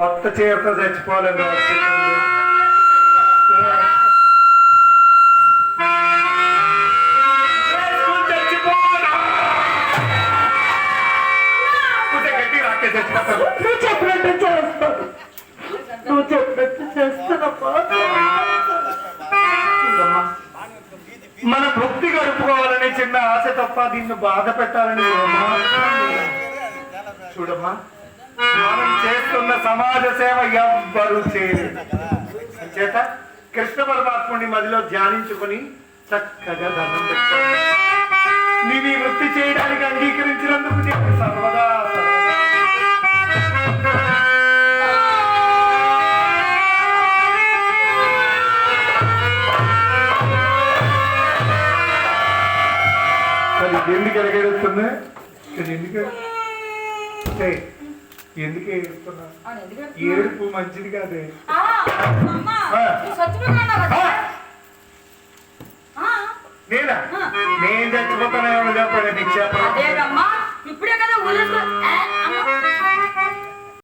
కొత్త చీరతో చచ్చిపోలేదు. నువ్వు చెప్పినట్టు చేస్తాను, నువ్వు చెప్పినట్టు చేస్తానమ్మా. మన భక్తి గడుపుకోవాలని చిన్న ఆశ తప్ప దీన్ని బాధ పెట్టాలని చూడమ్మా. మనం చేస్తున్న సమాజ సేవ ఎవ్వరూ చేయలేదు. చేత కృష్ణ పరమాత్ముని మదిలో ధ్యానించుకొని చక్కగా దండం పెట్టాలి. నీవు ఈ వృత్తి చేయడానికి అంగీకరించినందుకు నీకు సర్వదా ఎందుకు ఎరగేడుస్తుంది? ఎందుకు ఏడుస్తున్నా? ఏడుపు మంచిది కాదే. నేనా? నేను చచ్చిపోతానే చెప్పాడు. నీకు చెప్పాలి ఇప్పుడే కదా